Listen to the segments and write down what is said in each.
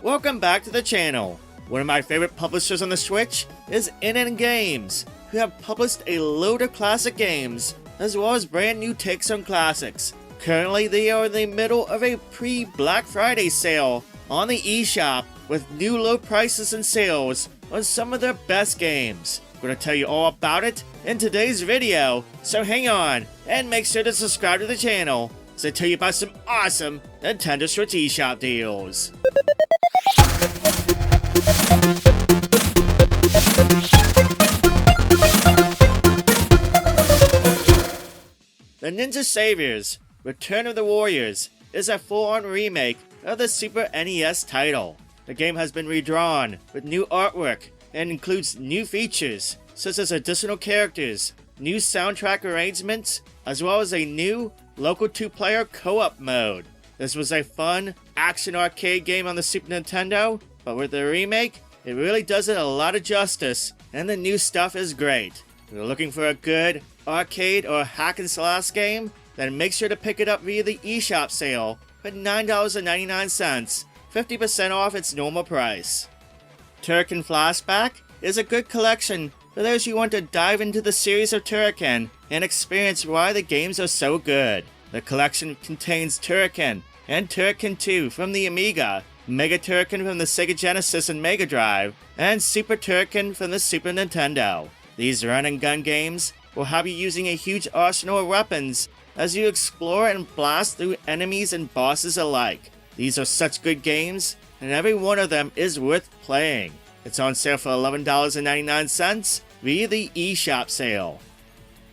Welcome back to the channel. One of my favorite publishers on the Switch is ININ Games, who have published a load of classic games, as well as brand new takes on classics. Currently, they are in the middle of a pre-Black Friday sale on the eShop, with new low prices and sales on some of their best games. I'm going to tell you all about it in today's video, so hang on and make sure to subscribe to the channel as I tell you about some awesome Nintendo Switch eShop deals. The Ninja Saviors: Return of the Warriors is a full-on remake of the Super NES title. The game has been redrawn with new artwork and includes new features such as additional characters, new soundtrack arrangements, as well as a new local 2-player co-op mode. This was a fun action arcade game on the Super Nintendo, but with the remake, it really does it a lot of justice, and the new stuff is great. If you're looking for a good arcade or hack and slash game, then make sure to pick it up via the eShop sale for $9.99, 50% off its normal price. Turrican Flashback is a good collection for those who want to dive into the series of Turrican and experience why the games are so good. The collection contains Turrican and Turrican 2 from the Amiga, Mega Turrican from the Sega Genesis and Mega Drive, and Super Turrican from the Super Nintendo. These run and gun games will have you using a huge arsenal of weapons as you explore and blast through enemies and bosses alike. These are such good games, and every one of them is worth playing. It's on sale for $11.99 via the eShop sale.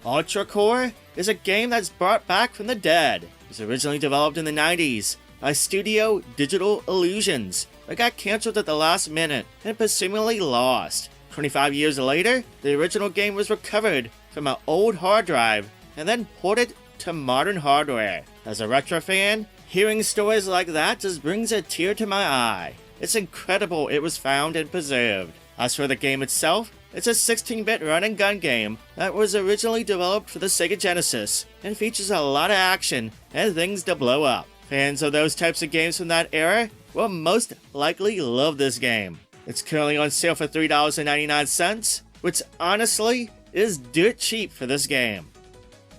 Ultracore is a game that's brought back from the dead. It was originally developed in the 90s by Studio Digital Illusions, but got cancelled at the last minute and presumably lost. 25 years later, the original game was recovered from an old hard drive and then ported to modern hardware. As a retro fan, hearing stories like that just brings a tear to my eye. It's incredible it was found and preserved. As for the game itself, it's a 16-bit run-and-gun game that was originally developed for the Sega Genesis and features a lot of action and things to blow up. Fans of those types of games from that era will most likely love this game. It's currently on sale for $3.99, which honestly is dirt cheap for this game.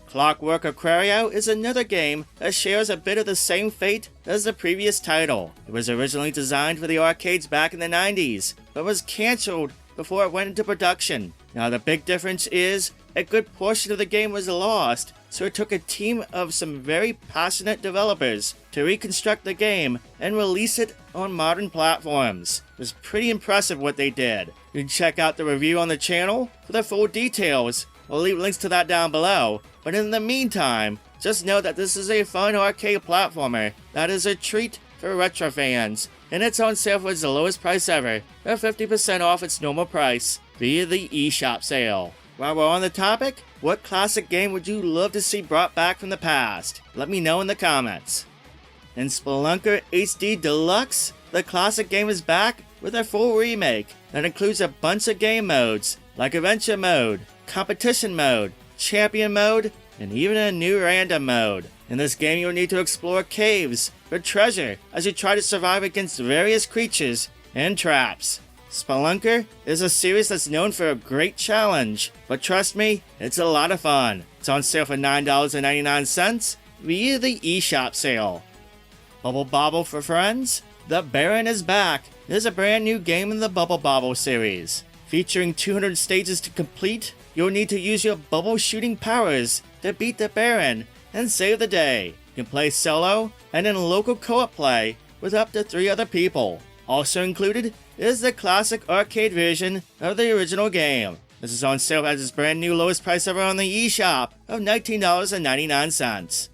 Clockwork Aquario is another game that shares a bit of the same fate as the previous title. It was originally designed for the arcades back in the 90s, but was cancelled before it went into production. Now the big difference is, a good portion of the game was lost, so it took a team of some very passionate developers to reconstruct the game and release it on modern platforms. It was pretty impressive what they did. You can check out the review on the channel for the full details. I'll leave links to that down below, but in the meantime, just know that this is a fun arcade platformer that is a treat for retro fans, and it's on sale for its lowest price ever, at 50% off its normal price via the eShop sale. While we're on the topic, what classic game would you love to see brought back from the past? Let me know in the comments. In Spelunker HD Deluxe, the classic game is back with a full remake that includes a bunch of game modes, like Adventure Mode, Competition Mode, Champion Mode, and even a new Random Mode. In this game, you'll need to explore caves for treasure as you try to survive against various creatures and traps. Spelunker is a series that's known for a great challenge, but trust me, it's a lot of fun. It's on sale for $9.99 via the eShop sale. Bobble for friends? The Baron is back. There's a brand new game in the Bobble series. Featuring 200 stages to complete, you'll need to use your bubble shooting powers to beat the Baron and save the day. You can play solo and in local co-op play with up to 3 other people. Also included is the classic arcade version of the original game. This is on sale at its brand new lowest price ever on the eShop of $19.99.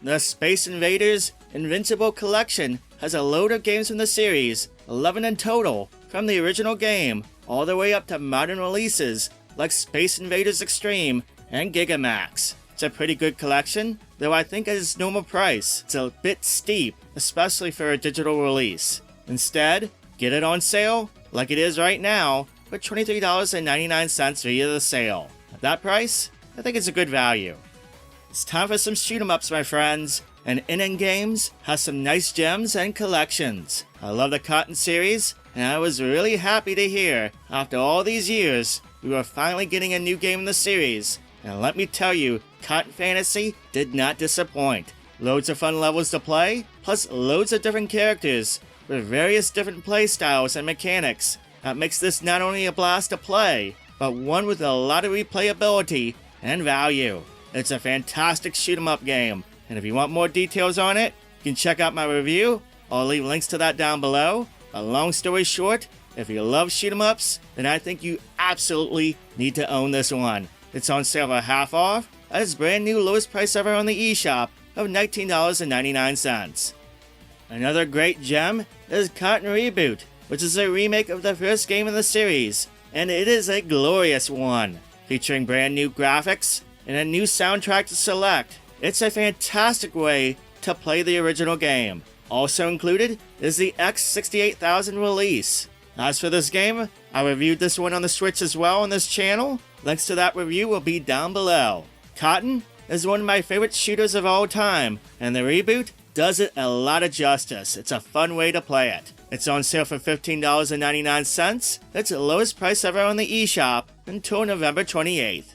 The Space Invaders Invincible collection has a load of games from the series, 11 in total, from the original game all the way up to modern releases like Space Invaders Extreme and Gigamax. It's a pretty good collection, though I think at its normal price, it's a bit steep, especially for a digital release. Instead, get it on sale, like it is right now, for $23.99 via the sale. At that price, I think it's a good value. It's time for some shoot 'em ups, my friends. and ININ Games has some nice gems and collections. I love the Cotton series, and I was really happy to hear, after all these years, we were finally getting a new game in the series. And let me tell you, Cotton Fantasy did not disappoint. Loads of fun levels to play, plus loads of different characters, with various different playstyles and mechanics. That makes this not only a blast to play, but one with a lot of replayability and value. It's a fantastic shoot-'em-up game, and if you want more details on it, you can check out my review. I'll leave links to that down below. But long story short, if you love shoot-'em-ups, then I think you absolutely need to own this one. It's on sale for half off, at its brand new lowest price ever on the eShop of $19.99. Another great gem is Cotton Reboot, which is a remake of the first game in the series, and it is a glorious one, featuring brand new graphics and a new soundtrack to select. It's a fantastic way to play the original game. Also included is the X68000 release. As for this game, I reviewed this one on the Switch as well on this channel. Links to that review will be down below. Cotton is one of my favorite shooters of all time, and the reboot does it a lot of justice. It's a fun way to play it. It's on sale for $15.99. That's the lowest price ever on the eShop until November 28th.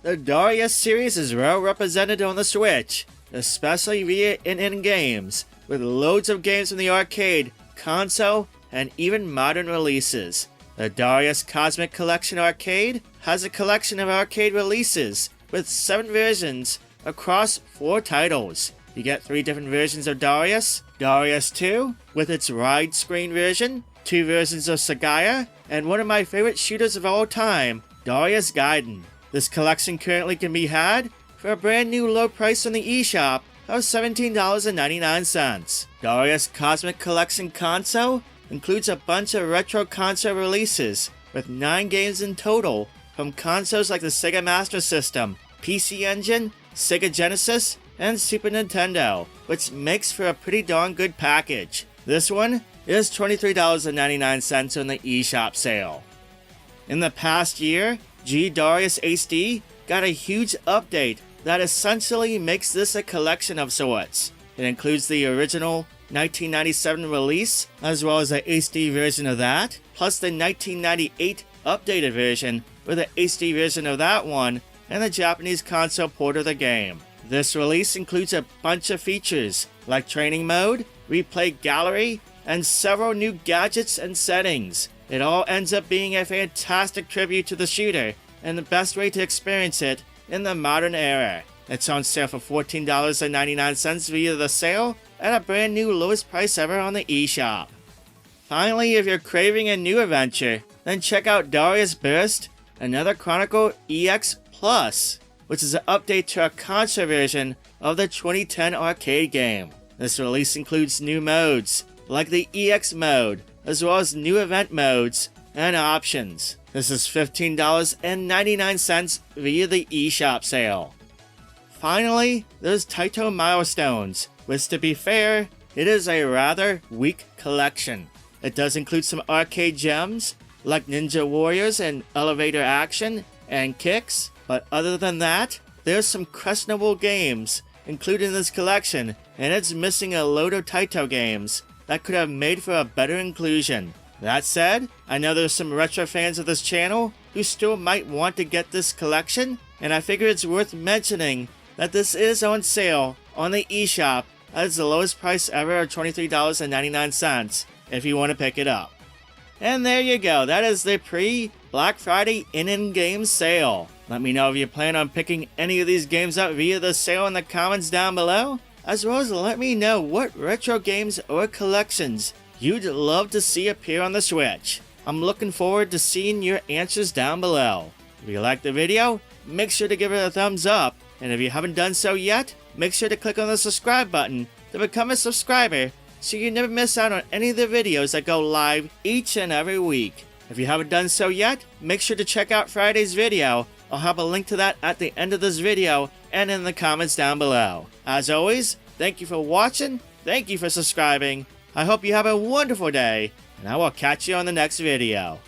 The Darius series is well represented on the Switch, especially via ININ Games, with loads of games from the arcade, console, and even modern releases. The Darius Cozmic Collection Arcade has a collection of arcade releases with 7 versions across 4 titles. You get 3 different versions of Darius, Darius 2 with its widescreen version, 2 versions of Sagaya, and one of my favorite shooters of all time, Darius Gaiden. This collection currently can be had for a brand new low price on the eShop of $17.99. Darius Cozmic Collection Console includes a bunch of retro console releases, with 9 games in total from consoles like the Sega Master System, PC Engine, Sega Genesis, and Super Nintendo, which makes for a pretty darn good package. This one is $23.99 on the eShop sale. In the past year, G-DARIUS HD got a huge update that essentially makes this a collection of sorts. It includes the original 1997 release, as well as the HD version of that, plus the 1998 updated version with the HD version of that one, and the Japanese console port of the game. This release includes a bunch of features, like training mode, replay gallery, and several new gadgets and settings. It all ends up being a fantastic tribute to the shooter, and the best way to experience it in the modern era. It's on sale for $14.99 via the sale, at a brand new lowest price ever on the eShop. Finally, if you're craving a new adventure, then check out Dariusburst, another Chronicle EX Plus, which is an update to a console version of the 2010 arcade game. This release includes new modes, like the EX mode, as well as new event modes and options. This is $15.99 via the eShop sale. Finally, there's TAITO Milestones, which, to be fair, it is a rather weak collection. It does include some arcade gems, like Ninja Warriors and Elevator Action and Kicks, but other than that, there's some questionable games included in this collection, and it's missing a load of TAITO games that could have made for a better inclusion. That said, I know there's some retro fans of this channel who still might want to get this collection, and I figure it's worth mentioning that this is on sale on the eShop at the lowest price ever of $23.99 if you want to pick it up. And there you go, that is the pre-Black Friday ININ Games sale. Let me know if you plan on picking any of these games up via the sale in the comments down below, as well as let me know what retro games or collections you'd love to see appear on the Switch. I'm looking forward to seeing your answers down below. If you liked the video, make sure to give it a thumbs up, and if you haven't done so yet, make sure to click on the subscribe button to become a subscriber so you never miss out on any of the videos that go live each and every week. If you haven't done so yet, make sure to check out Friday's video. I'll have a link to that at the end of this video and in the comments down below. As always, thank you for watching, thank you for subscribing, I hope you have a wonderful day, and I will catch you on the next video.